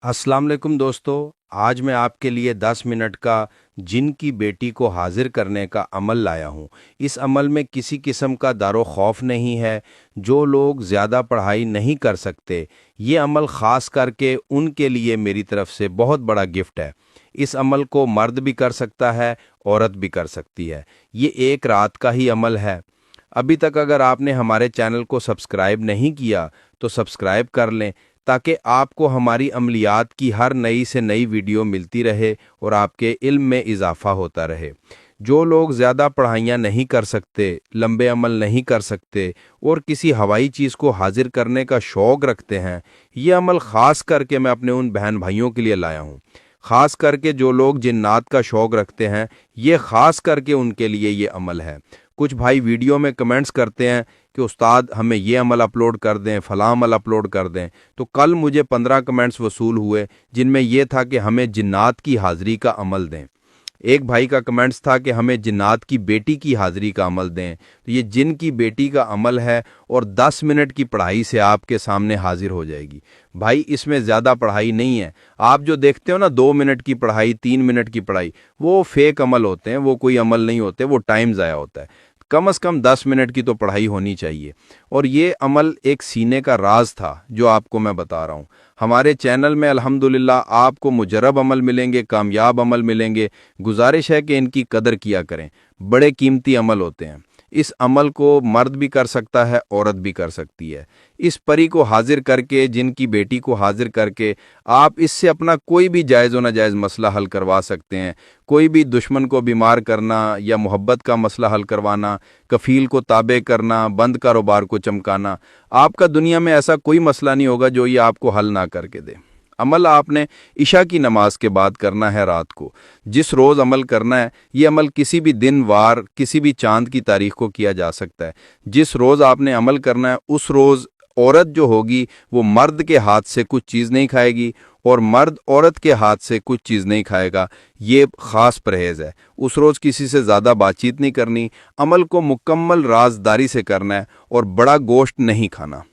अस्सलाम वालेकुम दोस्तों। आज मैं आपके लिए 10 मिनट का जिन की बेटी को हाजिर करने का अमल लाया हूँ। इस अमल में किसी किस्म का दारो खौफ नहीं है। जो लोग ज़्यादा पढ़ाई नहीं कर सकते, ये अमल ख़ास करके उनके लिए मेरी तरफ से बहुत बड़ा गिफ्ट है। इस अमल को मर्द भी कर सकता है, औरत भी कर सकती है। ये एक रात का ही अमल है। अभी तक अगर आपने हमारे चैनल को सब्सक्राइब नहीं किया तो सब्सक्राइब कर लें, ताकि आपको हमारी अमलियात की हर नई से नई वीडियो मिलती रहे और आपके इल्म में इजाफ़ा होता रहे। जो लोग ज़्यादा पढ़ाइयाँ नहीं कर सकते, लंबे अमल नहीं कर सकते और किसी हवाई चीज़ को हाजिर करने का शौक़ रखते हैं, ये अमल ख़ास करके मैं अपने उन बहन भाइयों के लिए लाया हूँ। ख़ास करके जो लोग जिन्नात का शौक़ रखते हैं, ये ख़ास करके उनके लिए ये अमल है। कुछ भाई वीडियो में कमेंट्स करते हैं कि उस्ताद हमें ये अमल अपलोड कर दें, फ़लाँ अमल अपलोड कर दें। तो कल मुझे 15 कमेंट्स वसूल हुए जिनमें यह था कि हमें जिन्नात की हाज़िरी का अमल दें। एक भाई का कमेंट्स था कि हमें जिन्नात की बेटी की हाज़िरी का अमल दें। तो ये जिन की बेटी का अमल है और 10 मिनट की पढ़ाई से आपके सामने हाजिर हो जाएगी। भाई इसमें ज़्यादा पढ़ाई नहीं है। आप जो देखते हो ना 2 मिनट की पढ़ाई, 3 मिनट की पढ़ाई, वो फेक अमल होते हैं, वो कोई अमल नहीं होते, वो टाइम ज़ाया होता है। कम से कम 10 मिनट की तो पढ़ाई होनी चाहिए। और ये अमल एक सीने का राज था जो आपको मैं बता रहा हूँ। हमारे चैनल में अल्हम्दुलिल्लाह आपको मुजरब अमल मिलेंगे, कामयाब अमल मिलेंगे। गुजारिश है कि इनकी कदर किया करें, बड़े कीमती अमल होते हैं। इस अमल को मर्द भी कर सकता है, औरत भी कर सकती है। इस परी को हाजिर करके, जिनकी बेटी को हाजिर करके आप इससे अपना कोई भी जायज़ व नाजायज़ मसला हल करवा सकते हैं। कोई भी दुश्मन को बीमार करना या मोहब्बत का मसला हल करवाना, कफ़ील को ताबे करना, बंद कारोबार को चमकाना, आपका दुनिया में ऐसा कोई मसला नहीं होगा जो ये आपको हल ना करके दे। अमल आपने इशा की नमाज के बाद करना है रात को। जिस रोज़ अमल करना है, ये अमल किसी भी दिन वार, किसी भी चांद की तारीख को किया जा सकता है। जिस रोज़ आपने अमल करना है, उस रोज़ औरत जो होगी वो मर्द के हाथ से कुछ चीज़ नहीं खाएगी और मर्द औरत के हाथ से कुछ चीज़ नहीं खाएगा। ये ख़ास परहेज़ है। उस रोज़ किसी से ज़्यादा बातचीत नहीं करनी, अमल को मुकम्मल राजदारी से करना है और बड़ा गोश्त नहीं खाना।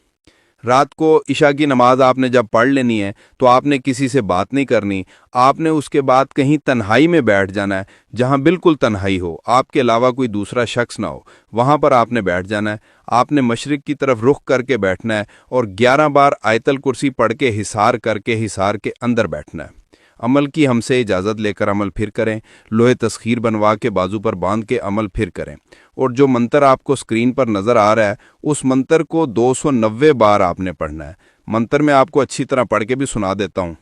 रात को इशा की नमाज आपने जब पढ़ लेनी है तो आपने किसी से बात नहीं करनी। आपने उसके बाद कहीं तन्हाई में बैठ जाना है, जहां बिल्कुल तन्हाई हो, आपके अलावा कोई दूसरा शख्स ना हो, वहां पर आपने बैठ जाना है। आपने मशरिक की तरफ रुख करके बैठना है और 11 बार आयतल कुर्सी पढ़ के हिसार करके हिसार के अंदर बैठना है। अमल की हमसे इजाज़त लेकर अमल फिर करें। लोहे तस्खीर बनवा के बाजू पर बांध के अमल फिर करें। और जो मंत्र आपको स्क्रीन पर नज़र आ रहा है, उस मंत्र को 290 बार आपने पढ़ना है। मंत्र में आपको अच्छी तरह पढ़ के भी सुना देता हूँ।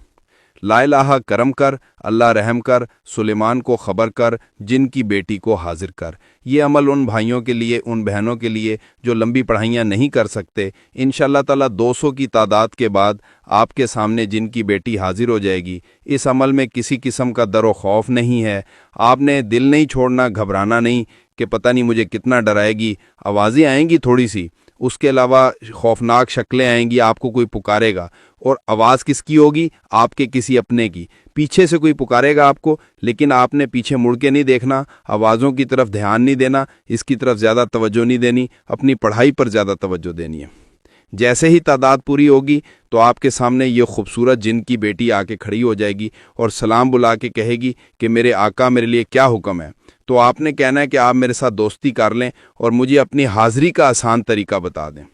ला इलाहा करम कर, अल्लाह रहम कर, सुलेमान को ख़बर कर, जिन की बेटी को हाजिर कर। ये अमल उन भाइयों के लिए, उन बहनों के लिए जो लंबी पढ़ाइयाँ नहीं कर सकते। इंशाअल्लाह ताला 200 की तादाद के बाद आपके सामने जिनकी बेटी हाजिर हो जाएगी। इस अमल में किसी किस्म का डर व खौफ नहीं है। आपने दिल नहीं छोड़ना, घबराना नहीं कि पता नहीं मुझे कितना डराएगी। आवाज़ें आएंगी थोड़ी सी, उसके अलावा खौफनाक शक्लें आएंगी, आपको कोई पुकारेगा और आवाज़ किसकी होगी? आपके किसी अपने की। पीछे से कोई पुकारेगा आपको, लेकिन आपने पीछे मुड़ के नहीं देखना, आवाज़ों की तरफ ध्यान नहीं देना, इसकी तरफ ज़्यादा तवज्जो नहीं देनी, अपनी पढ़ाई पर ज़्यादा तवज्जो देनी है। जैसे ही तादाद पूरी होगी तो आपके सामने ये खूबसूरत जिन की बेटी आके खड़ी हो जाएगी और सलाम बुला के कहेगी कि मेरे आका मेरे लिए क्या हुक्म है। तो आपने कहना है कि आप मेरे साथ दोस्ती कर लें और मुझे अपनी हाज़िरी का आसान तरीका बता दें।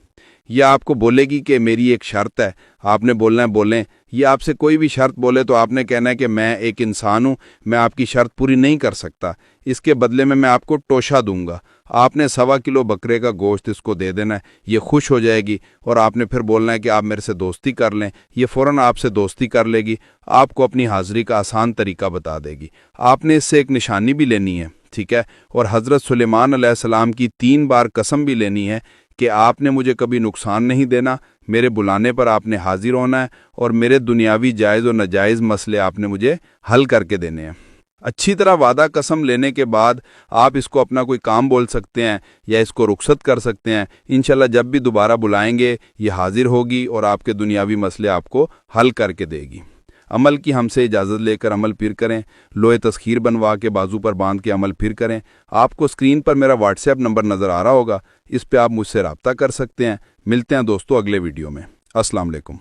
यह आपको बोलेगी कि मेरी एक शर्त है। आपने बोलना है बोलें। ये आपसे कोई भी शर्त बोले तो आपने कहना है कि मैं एक इंसान हूँ, मैं आपकी शर्त पूरी नहीं कर सकता, इसके बदले में मैं आपको टोशा दूंगा। आपने 1.25 किलो बकरे का गोश्त इसको दे देना है। ये खुश हो जाएगी और आपने फिर बोलना है कि आप मेरे से दोस्ती कर लें। ये फ़ौरन आपसे दोस्ती कर लेगी, आपको अपनी हाज़िरी का आसान तरीका बता देगी। आपने इससे एक निशानी भी लेनी है, ठीक है। और हज़रत सुलेमान अलैहिस्सलाम की 3 बार कसम भी लेनी है कि आपने मुझे कभी नुकसान नहीं देना, मेरे बुलाने पर आपने हाजिर होना है और मेरे दुनियावी जायज़ और नाजायज़ मसले आपने मुझे हल करके देने हैं। अच्छी तरह वादा कसम लेने के बाद आप इसको अपना कोई काम बोल सकते हैं या इसको रुखसत कर सकते हैं। इंशाल्लाह जब भी दोबारा बुलाएंगे ये हाजिर होगी और आपके दुनियावी मसले आपको हल करके देगी। अमल की हमसे इजाज़त लेकर अमल फिर करें। लोहे तस्खीर बनवा के बाजू पर बांध के अमल फिर करें। आपको स्क्रीन पर मेरा व्हाट्सएप नंबर नज़र आ रहा होगा, इस पर आप मुझसे रब्ता कर सकते हैं। मिलते हैं दोस्तों अगले वीडियो में। अस्सलाम वालेकुम।